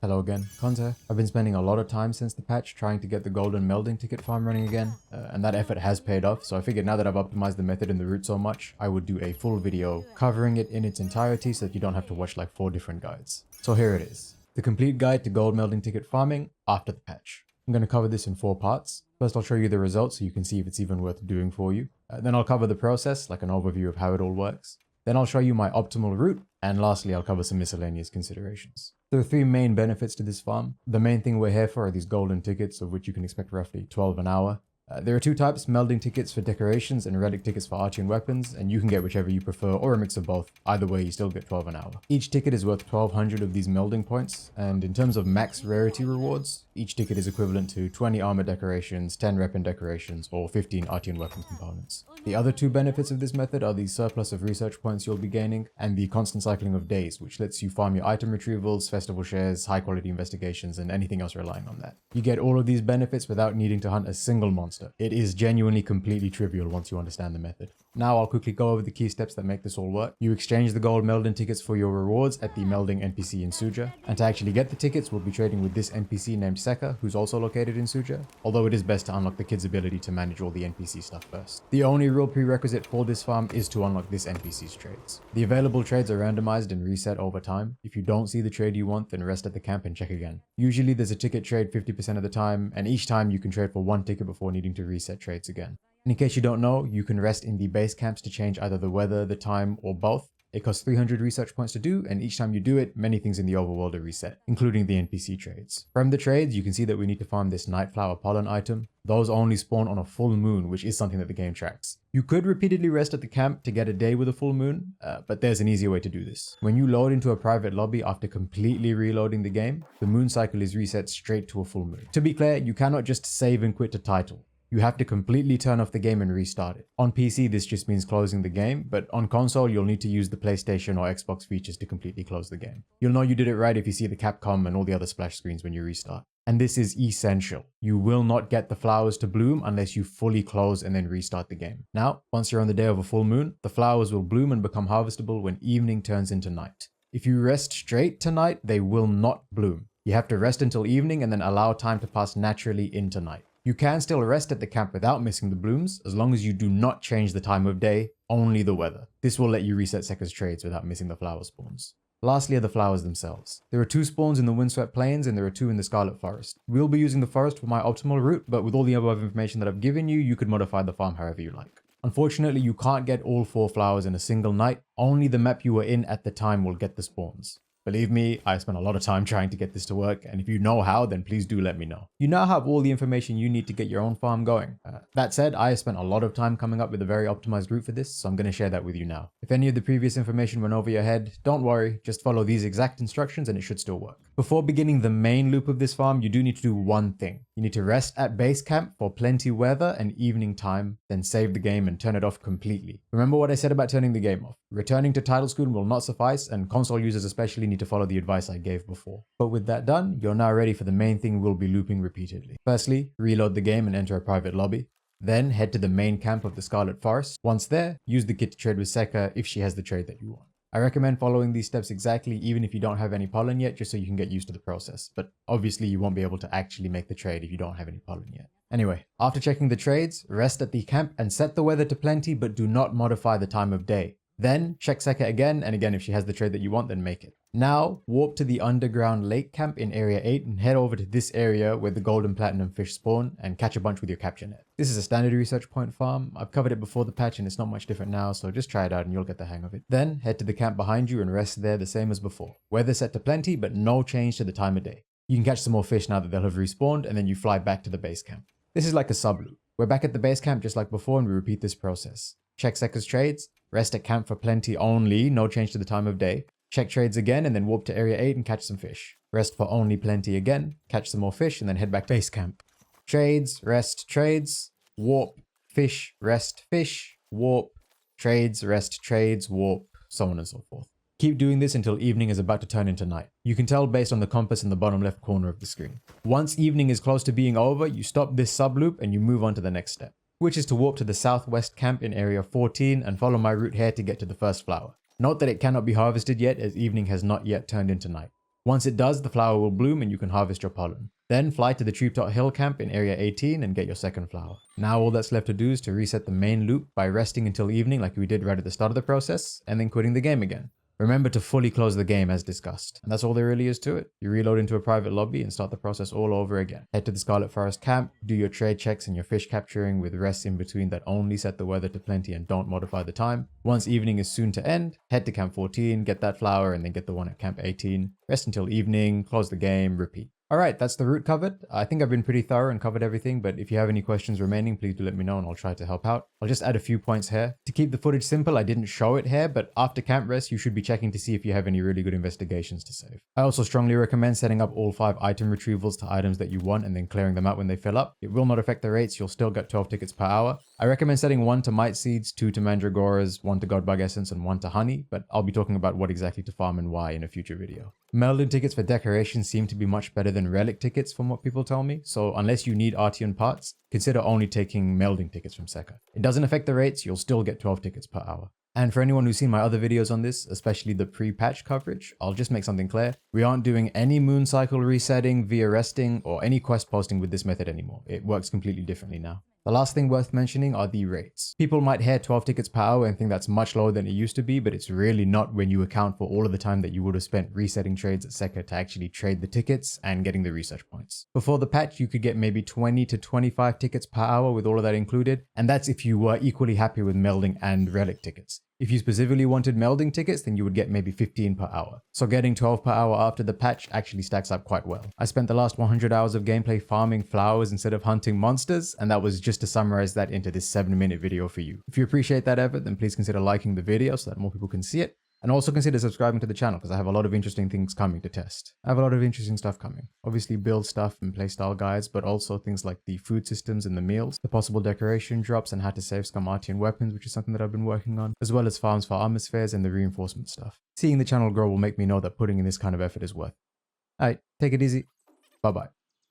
Hello again, Conte. I've been spending a lot of time since the patch trying to get the golden melding ticket farm running again, and that effort has paid off, so I figured now that I've optimized the method and the route so much, I would do a full video covering it in its entirety so that you don't have to watch like 4 different guides. So here it is, the complete guide to gold melding ticket farming after the patch. I'm going to cover this in 4 parts. First I'll show you the results so you can see if it's even worth doing for you. Then I'll cover the process, like an overview of how it all works. Then I'll show you my optimal route, and lastly I'll cover some miscellaneous considerations. There are 3 main benefits to this farm. The main thing we're here for are these golden tickets, of which you can expect roughly 12 an hour. There are 2 types, melding tickets for decorations and relic tickets for Artian weapons, and you can get whichever you prefer or a mix of both. Either way, you still get 12 an hour. Each ticket is worth 1200 of these melding points, and in terms of max rarity rewards, each ticket is equivalent to 20 armor decorations, 10 weapon decorations, or 15 Artian weapon components. The other 2 benefits of this method are the surplus of research points you'll be gaining, and the constant cycling of days, which lets you farm your item retrievals, festival shares, high quality investigations, and anything else relying on that. You get all of these benefits without needing to hunt a single monster. It is genuinely completely trivial once you understand the method. Now I'll quickly go over the key steps that make this all work. You exchange the gold melding tickets for your rewards at the melding NPC in Suja, and to actually get the tickets we'll be trading with this NPC named Seka, who's also located in Suja, although it is best to unlock the kid's ability to manage all the NPC stuff first. The only real prerequisite for this farm is to unlock this NPC's trades. The available trades are randomized and reset over time. If you don't see the trade you want, then rest at the camp and check again. Usually there's a ticket trade 50% of the time, and each time you can trade for 1 ticket before needing to reset trades again. And in case you don't know, you can rest in the base camps to change either the weather, the time, or both. It costs 300 research points to do, and each time you do it, many things in the overworld are reset, including the NPC trades. From the trades, you can see that we need to farm this Nightflower pollen item. Those only spawn on a full moon, which is something that the game tracks. You could repeatedly rest at the camp to get a day with a full moon, but there's an easier way to do this. When you load into a private lobby after completely reloading the game, the moon cycle is reset straight to a full moon. To be clear, you cannot just save and quit to title. You have to completely turn off the game and restart it. On PC, this just means closing the game, but on console, you'll need to use the PlayStation or Xbox features to completely close the game. You'll know you did it right if you see the Capcom and all the other splash screens when you restart. And this is essential. You will not get the flowers to bloom unless you fully close and then restart the game. Now, once you're on the day of a full moon, the flowers will bloom and become harvestable when evening turns into night. If you rest straight to night, they will not bloom. You have to rest until evening and then allow time to pass naturally into night. You can still rest at the camp without missing the blooms, as long as you do not change the time of day, only the weather. This will let you reset Seka's trades without missing the flower spawns. Lastly are the flowers themselves. There are 2 spawns in the Windswept Plains and there are 2 in the Scarlet Forest. We'll be using the forest for my optimal route, but with all the above information that I've given you, you could modify the farm however you like. Unfortunately, you can't get all 4 flowers in a single night. Only the map you were in at the time will get the spawns. Believe me, I spent a lot of time trying to get this to work, and if you know how, then please do let me know. You now have all the information you need to get your own farm going. That said, I spent a lot of time coming up with a very optimized route for this, so I'm going to share that with you now. If any of the previous information went over your head, don't worry, just follow these exact instructions and it should still work. Before beginning the main loop of this farm, you do need to do one thing. You need to rest at base camp for plenty weather and evening time, then save the game and turn it off completely. Remember what I said about turning the game off. Returning to title screen will not suffice, and console users especially need to follow the advice I gave before. But with that done, you're now ready for the main thing we'll be looping repeatedly. Firstly, reload the game and enter a private lobby. Then head to the main camp of the Scarlet Forest. Once there, use the kit to trade with Seka if she has the trade that you want. I recommend following these steps exactly even if you don't have any pollen yet, just so you can get used to the process. But obviously you won't be able to actually make the trade if you don't have any pollen yet. Anyway, after checking the trades, rest at the camp and set the weather to plenty, but do not modify the time of day. Then check Seka again, and again if she has the trade that you want, then make it. Now, warp to the underground lake camp in area 8 and head over to this area where the gold and platinum fish spawn and catch a bunch with your capture net. This is a standard research point farm. I've covered it before the patch and it's not much different now, so just try it out and you'll get the hang of it. Then head to the camp behind you and rest there the same as before. Weather set to plenty, but no change to the time of day. You can catch some more fish now that they'll have respawned, and then you fly back to the base camp. This is like a sub loop. We're back at the base camp just like before and we repeat this process. Check Seka's trades, rest at camp for plenty only, no change to the time of day. Check trades again and then warp to area 8 and catch some fish. Rest for only plenty again, catch some more fish and then head back to base camp. Trades, rest, trades, warp, fish, rest, fish, warp, trades, rest, trades, warp, so on and so forth. Keep doing this until evening is about to turn into night. You can tell based on the compass in the bottom left corner of the screen. Once evening is close to being over, you stop this sub loop and you move on to the next step, which is to warp to the southwest camp in area 14 and follow my route here to get to the first flower. Note that it cannot be harvested yet as evening has not yet turned into night. Once it does, the flower will bloom and you can harvest your pollen. Then fly to the Treetop Hill camp in area 18 and get your second flower. Now all that's left to do is to reset the main loop by resting until evening like we did right at the start of the process, and then quitting the game again. Remember to fully close the game as discussed. And that's all there really is to it. You reload into a private lobby and start the process all over again. Head to the Scarlet Forest camp, do your trade checks and your fish capturing with rests in between that only set the weather to plenty and don't modify the time. Once evening is soon to end, head to camp 14, get that flower and then get the one at camp 18. Rest until evening, close the game, repeat. Alright, that's the route covered. I think I've been pretty thorough and covered everything, but if you have any questions remaining, please do let me know and I'll try to help out. I'll just add a few points here. To keep the footage simple, I didn't show it here, but after camp rest, you should be checking to see if you have any really good investigations to save. I also strongly recommend setting up all 5 item retrievals to items that you want and then clearing them out when they fill up. It will not affect the rates, you'll still get 12 tickets per hour. I recommend setting 1 to mite seeds, 2 to mandragoras, 1 to godbug essence, and 1 to honey, but I'll be talking about what exactly to farm and why in a future video. Melding tickets for decoration seem to be much better than relic tickets from what people tell me, so unless you need Artian parts, consider only taking melding tickets from Sekka. It doesn't affect the rates, you'll still get 12 tickets per hour. And for anyone who's seen my other videos on this, especially the pre-patch coverage, I'll just make something clear. We aren't doing any moon cycle resetting, via resting, or any quest posting with this method anymore. It works completely differently now. The last thing worth mentioning are the rates. People might hear 12 tickets per hour and think that's much lower than it used to be, but it's really not when you account for all of the time that you would have spent resetting trades at Sekka to actually trade the tickets and getting the research points. Before the patch, you could get maybe 20 to 25 tickets per hour with all of that included, and that's if you were equally happy with melding and relic tickets. If you specifically wanted melding tickets, then you would get maybe 15 per hour. So getting 12 per hour after the patch actually stacks up quite well. I spent the last 100 hours of gameplay farming flowers instead of hunting monsters, and that was just to summarize that into this 7-minute video for you. If you appreciate that effort, then please consider liking the video so that more people can see it. And also consider subscribing to the channel because I have a lot of interesting things coming to test. I have a lot of interesting stuff coming. Obviously build stuff and playstyle guides, but also things like the food systems and the meals, the possible decoration drops and how to save scum Artian weapons, which is something that I've been working on, as well as farms for armor spheres and the reinforcement stuff. Seeing the channel grow will make me know that putting in this kind of effort is worth it. Alright, take it easy. Bye bye.